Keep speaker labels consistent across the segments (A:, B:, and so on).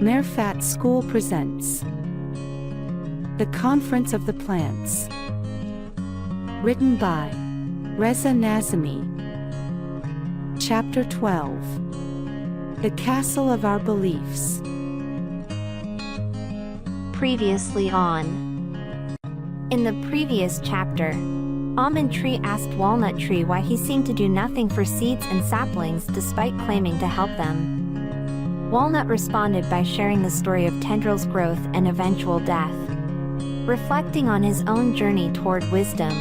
A: Marifat School presents The Conference of the Plants. Written by Reza Nazami. Chapter 12. The Castle of Our Beliefs.
B: Previously on. In the previous chapter, Almond Tree asked Walnut Tree why he seemed to do nothing for seeds and saplings despite claiming to help them. Walnut responded by sharing the story of tendrils' growth and eventual death. Reflecting on his own journey toward wisdom,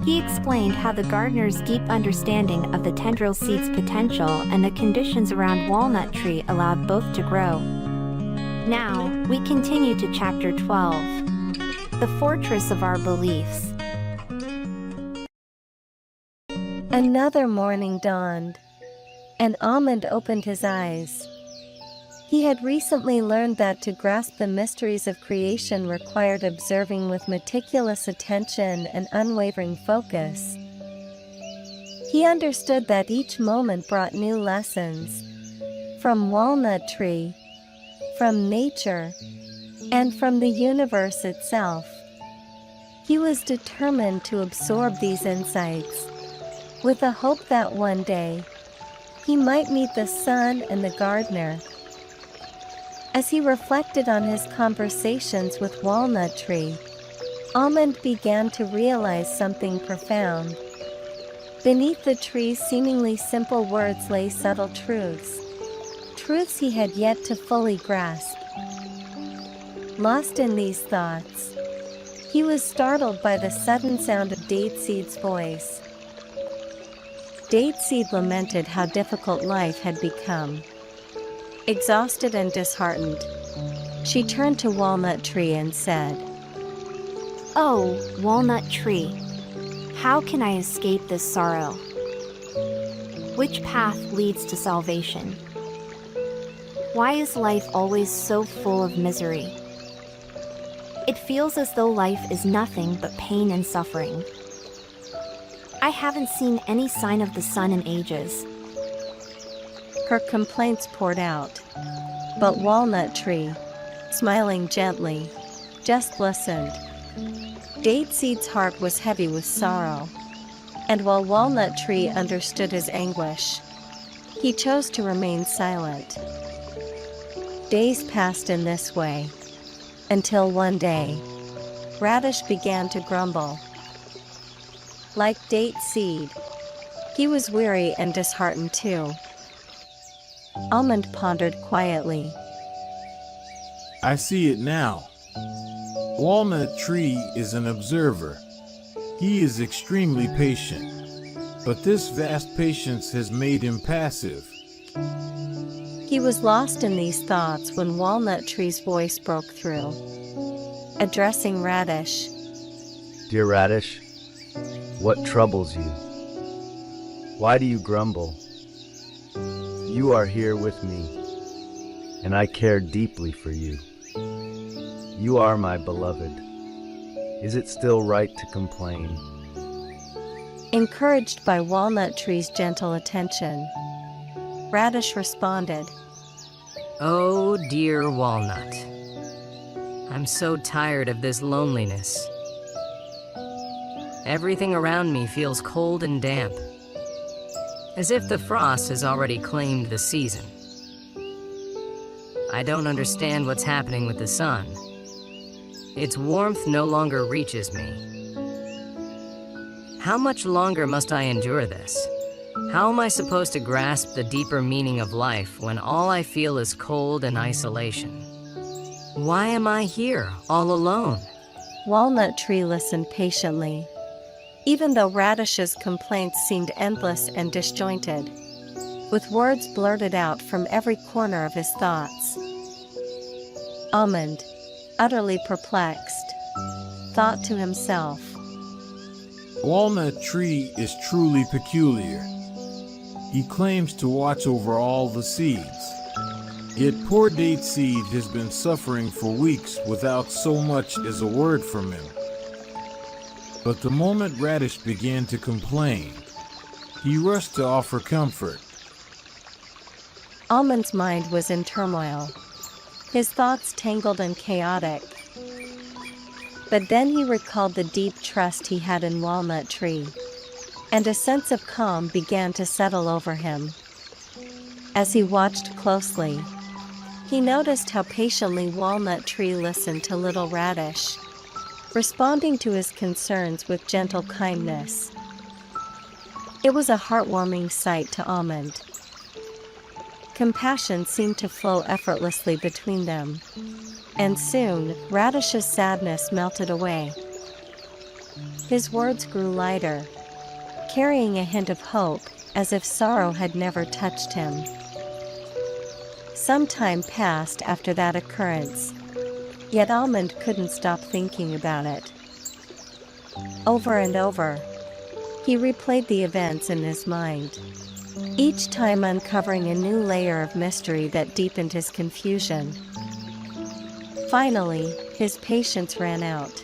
B: he explained how the gardener's deep understanding of the tendril seed's potential and the conditions around Walnut Tree allowed both to grow. Now, we continue to Chapter 12, The Fortress of Our Beliefs.
C: Another morning dawned, and Almond opened his eyes. He had recently learned that to grasp the mysteries of creation required observing with meticulous attention and unwavering focus. He understood that each moment brought new lessons, from Walnut Tree, from nature, and from the universe itself. He was determined to absorb these insights, with a hope that one day, he might meet the sun and the gardener. As he reflected on his conversations with Walnut Tree, Almond began to realize something profound. Beneath the tree's seemingly simple words lay subtle truths he had yet to fully grasp. Lost in these thoughts, he was startled by the sudden sound of Dateseed's voice. Dateseed lamented how difficult life had become. Exhausted and disheartened, she turned to Walnut Tree and said,
B: "Oh, Walnut Tree, how can I escape this sorrow? Which path leads to salvation? Why is life always so full of misery? It feels as though life is nothing but pain and suffering. I haven't seen any sign of the sun in ages."
C: Her complaints poured out, but Walnut Tree, smiling gently, just listened. Dateseed's heart was heavy with sorrow, and while Walnut Tree understood his anguish, he chose to remain silent. Days passed in this way, until one day, Radish began to grumble. Like Dateseed, he was weary and disheartened too. Almond pondered quietly.
D: I see it now. Walnut Tree is an observer. He is extremely patient, but this vast patience has made him passive.
C: He was lost in these thoughts when Walnut Tree's voice broke through. Addressing Radish.
E: "Dear Radish, what troubles you? Why do you grumble? You are here with me, and I care deeply for you. You are my beloved. Is it still right to complain?"
C: Encouraged by Walnut Tree's gentle attention, Radish responded,
F: "Oh, dear Walnut, I'm so tired of this loneliness. Everything around me feels cold and damp, as if the frost has already claimed the season. I don't understand what's happening with the sun. Its warmth no longer reaches me. How much longer must I endure this? How am I supposed to grasp the deeper meaning of life when all I feel is cold and isolation? Why am I here, all alone?"
C: Walnut Tree listened patiently, even though Radish's complaints seemed endless and disjointed, with words blurted out from every corner of his thoughts. Almond, utterly perplexed, thought to himself,
D: Walnut Tree is truly peculiar. He claims to watch over all the seeds. Yet poor Dateseed has been suffering for weeks without so much as a word from him. But the moment Radish began to complain, he rushed to offer comfort.
C: Almond's mind was in turmoil. his thoughts tangled and chaotic. But then he recalled the deep trust he had in Walnut Tree, and a sense of calm began to settle over him. As he watched closely, he noticed how patiently Walnut Tree listened to Little Radish, responding to his concerns with gentle kindness. It was a heartwarming sight to Almond. Compassion seemed to flow effortlessly between them, and soon Radish's sadness melted away. His words grew lighter, carrying a hint of hope, as if sorrow had never touched him. Some time passed after that occurrence, yet Almond couldn't stop thinking about it. Over and over, he replayed the events in his mind, each time uncovering a new layer of mystery that deepened his confusion. Finally, his patience ran out.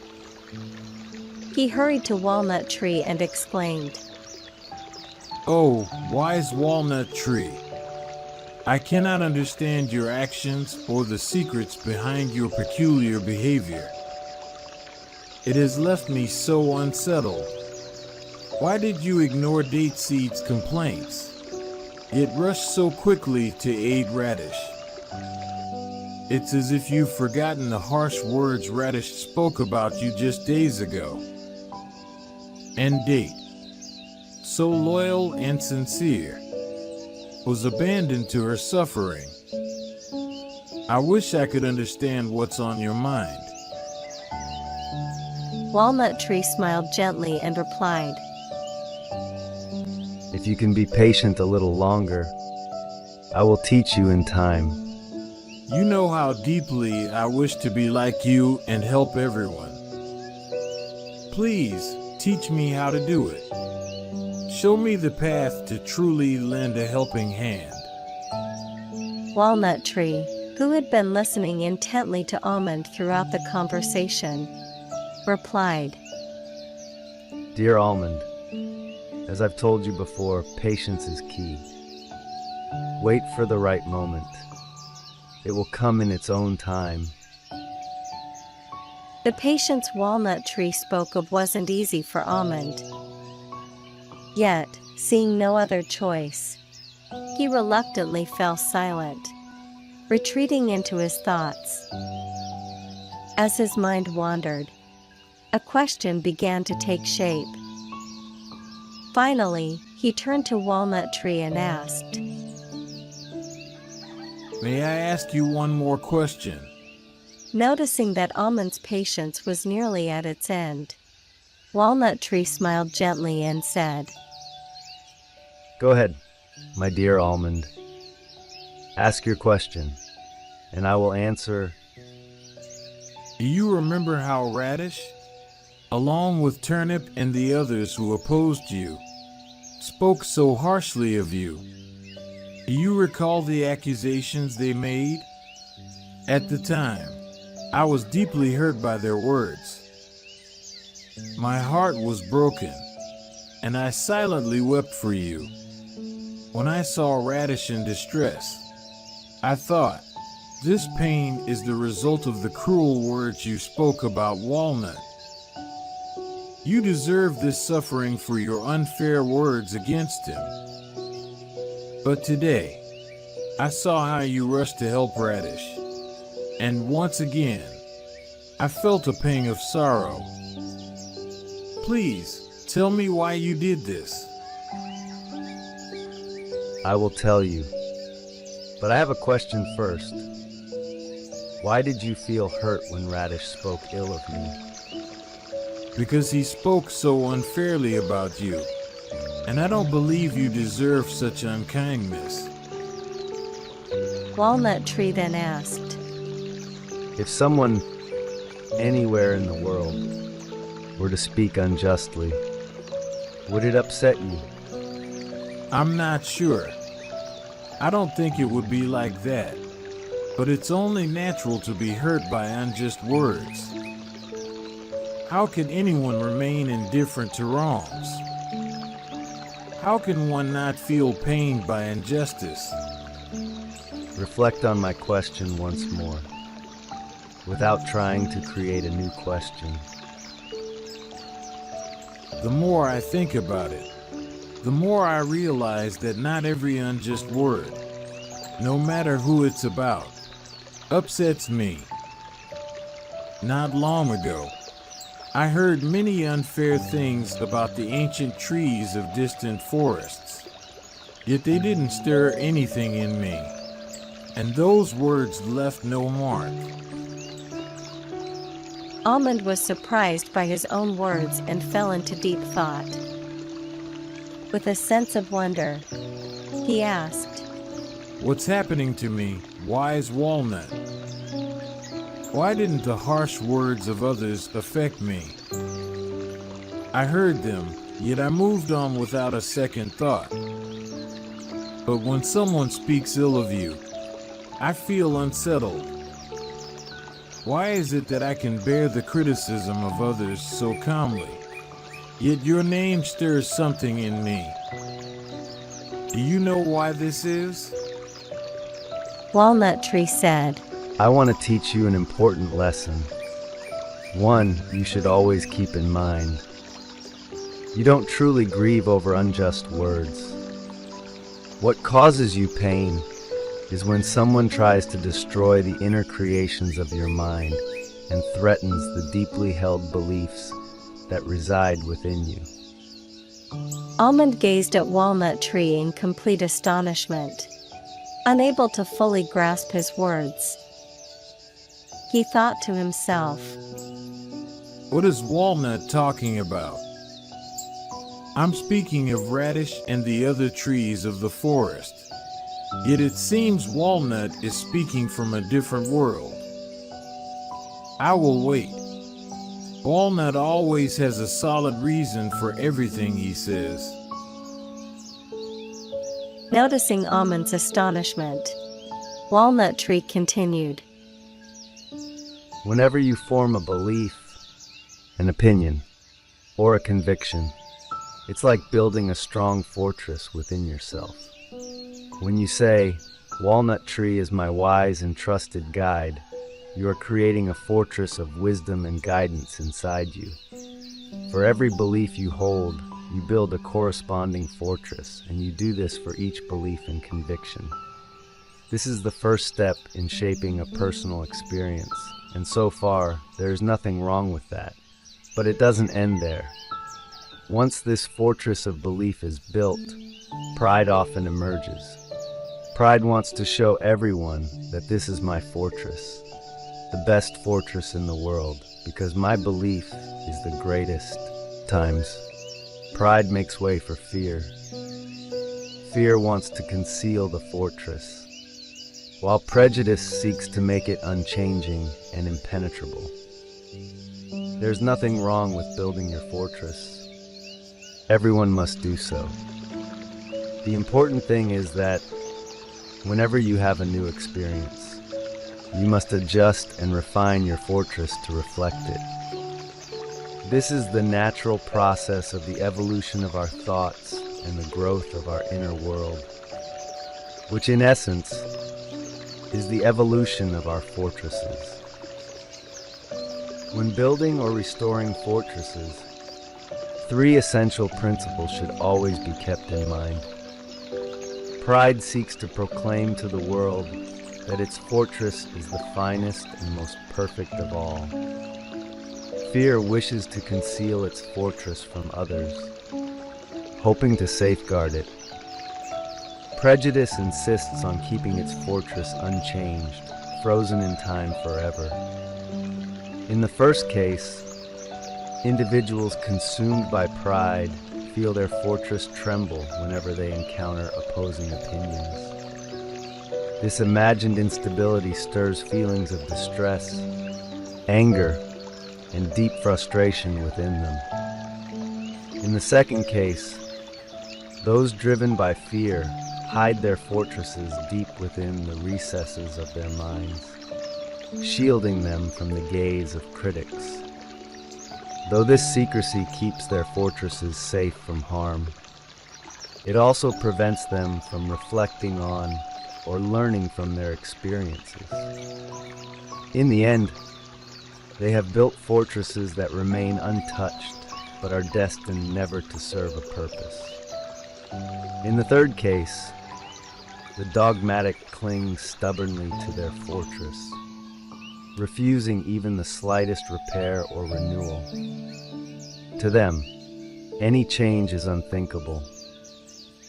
C: He hurried to Walnut Tree and exclaimed,
D: "Oh, wise Walnut Tree! I cannot understand your actions or the secrets behind your peculiar behavior. It has left me so unsettled. Why did you ignore Dateseed's complaints, yet rush so quickly to aid Radish? It's as if you've forgotten the harsh words Radish spoke about you just days ago. And Date, so loyal and sincere, was abandoned to her suffering. I wish I could understand what's on your mind."
C: Walnut Tree smiled gently and replied,
E: If you can be patient a little longer, I will teach you in time.
D: You know how deeply I wish to be like you and help everyone. Please teach me how to do it. Show me the path to truly lend a helping hand.
C: Walnut Tree, who had been listening intently to Almond throughout the conversation, replied,
E: Dear Almond, as I've told you before, patience is key. Wait for the right moment. It will come in its own time.
C: The patience Walnut Tree spoke of wasn't easy for Almond. Yet, seeing no other choice, he reluctantly fell silent, retreating into his thoughts. As his mind wandered, a question began to take shape. Finally, he turned to Walnut Tree and asked,
D: May I ask you one more question?
C: Noticing that Almond's patience was nearly at its end, Walnut Tree smiled gently and said,
E: Go ahead, my dear Almond. Ask your question, and I will answer.
D: Do you remember how Radish, along with Turnip and the others who opposed you, spoke so harshly of you? Do you recall the accusations they made? At the time, I was deeply hurt by their words. My heart was broken, and I silently wept for you. When I saw Radish in distress, I thought, this pain is the result of the cruel words you spoke about Walnut. You deserve this suffering for your unfair words against him. But today, I saw how you rushed to help Radish, and once again, I felt a pang of sorrow. Please, tell me why you did this.
E: I will tell you, but I have a question first. Why did you feel hurt when Radish spoke ill of me?
D: Because he spoke so unfairly about you, and I don't believe you deserve such unkindness.
C: Walnut Tree then asked,
E: If someone anywhere in the world were to speak unjustly, would it upset you?
D: I'm not sure. I don't think it would be like that, but it's only natural to be hurt by unjust words. How can anyone remain indifferent to wrongs? How can one not feel pained by injustice?
E: Reflect on my question once more. without trying to create a new question.
D: The more I think about it, the more I realize that not every unjust word, no matter who it's about, upsets me. Not long ago, I heard many unfair things about the ancient trees of distant forests, yet they didn't stir anything in me, and those words left no mark.
C: Almond was surprised by his own words and fell into deep thought. With a sense of wonder, he asked,
D: "What's happening to me, wise walnut? Why didn't the harsh words of others affect me? I heard them, yet I moved on without a second thought. But when someone speaks ill of you, I feel unsettled. Why is it that I can bear the criticism of others so calmly, yet your name stirs something in me? Do you know why this is?"
C: Walnut Tree said,
E: I want to teach you an important lesson. One you should always keep in mind. You don't truly grieve over unjust words. What causes you pain is when someone tries to destroy the inner creations of your mind and threatens the deeply held beliefs that reside within you.
C: Almond gazed at Walnut Tree in complete astonishment, unable to fully grasp his words. He thought to himself,
D: "What is Walnut talking about? I'm speaking of Radish and the other trees of the forest. Yet it seems Walnut is speaking from a different world. I will wait. Walnut always has a solid reason for everything he says."
C: Noticing Almond's astonishment, Walnut Tree continued,
E: Whenever you form a belief, an opinion, or a conviction, it's like building a strong fortress within yourself. When you say, "Walnut Tree is my wise and trusted guide," you are creating a fortress of wisdom and guidance inside you. For every belief you hold, you build a corresponding fortress, and you do this for each belief and conviction. This is the first step in shaping a personal experience, and so far, there is nothing wrong with that. But it doesn't end there. Once this fortress of belief is built, pride often emerges. Pride wants to show everyone that this is my fortress, the best fortress in the world, because my belief is the greatest. Times, pride makes way for fear. Fear wants to conceal the fortress, while prejudice seeks to make it unchanging and impenetrable. There's nothing wrong with building your fortress. Everyone must do so. The important thing is that whenever you have a new experience, you must adjust and refine your fortress to reflect it. This is the natural process of the evolution of our thoughts and the growth of our inner world, which in essence is the evolution of our fortresses. When building or restoring fortresses, 3 essential principles should always be kept in mind. Pride seeks to proclaim to the world that its fortress is the finest and most perfect of all. Fear wishes to conceal its fortress from others, hoping to safeguard it. Prejudice insists on keeping its fortress unchanged, frozen in time forever. In the first case, individuals consumed by pride feel their fortress tremble whenever they encounter opposing opinions. This imagined instability stirs feelings of distress, anger, and deep frustration within them. In the second case, those driven by fear hide their fortresses deep within the recesses of their minds, shielding them from the gaze of critics. Though this secrecy keeps their fortresses safe from harm, it also prevents them from reflecting on or learning from their experiences. In the end, they have built fortresses that remain untouched, but are destined never to serve a purpose. In the third case, the dogmatic cling stubbornly to their fortress, refusing even the slightest repair or renewal. To them, any change is unthinkable,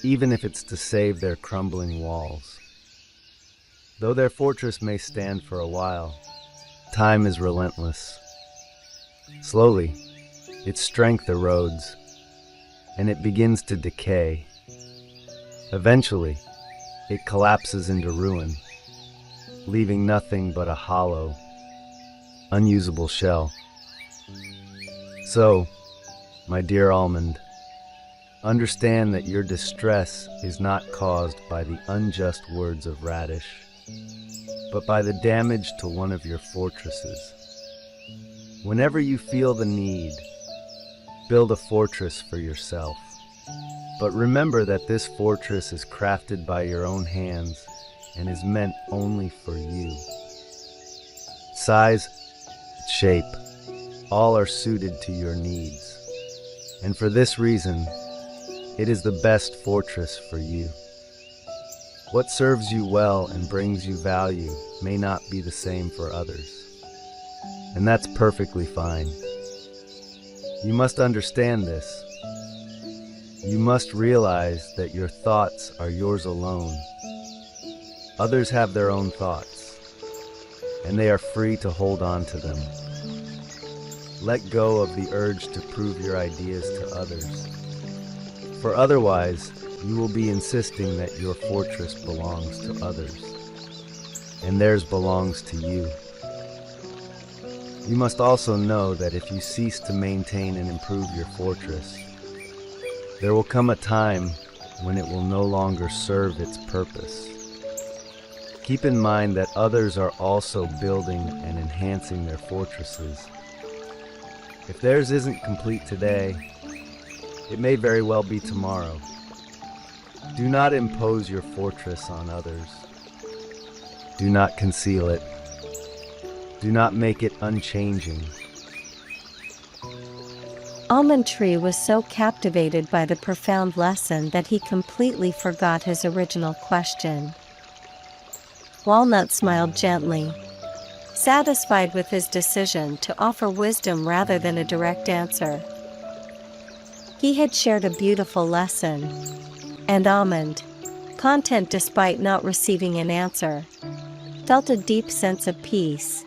E: even if it's to save their crumbling walls. Though their fortress may stand for a while, time is relentless. Slowly, its strength erodes, and it begins to decay. Eventually, it collapses into ruin, leaving nothing but a hollow, unusable shell. So, my dear almond, understand that your distress is not caused by the unjust words of Radish, but by the damage to one of your fortresses. Whenever you feel the need, build a fortress for yourself. But remember that this fortress is crafted by your own hands and is meant only for you. Size, shape, all are suited to your needs. And for this reason, it is the best fortress for you. What serves you well and brings you value may not be the same for others. And that's perfectly fine. You must understand this. You must realize that your thoughts are yours alone. Others have their own thoughts, and they are free to hold on to them. Let go of the urge to prove your ideas to others, for otherwise you will be insisting that your fortress belongs to others, and theirs belongs to you. You must also know that if you cease to maintain and improve your fortress, there will come a time when it will no longer serve its purpose. Keep in mind that others are also building and enhancing their fortresses. If theirs isn't complete today, it may very well be tomorrow. Do not impose your fortress on others. Do not conceal it. Do not make it unchanging.
C: Almond Tree was so captivated by the profound lesson that he completely forgot his original question. Walnut smiled gently, satisfied with his decision to offer wisdom rather than a direct answer. He had shared a beautiful lesson, and Almond, content despite not receiving an answer, felt a deep sense of peace.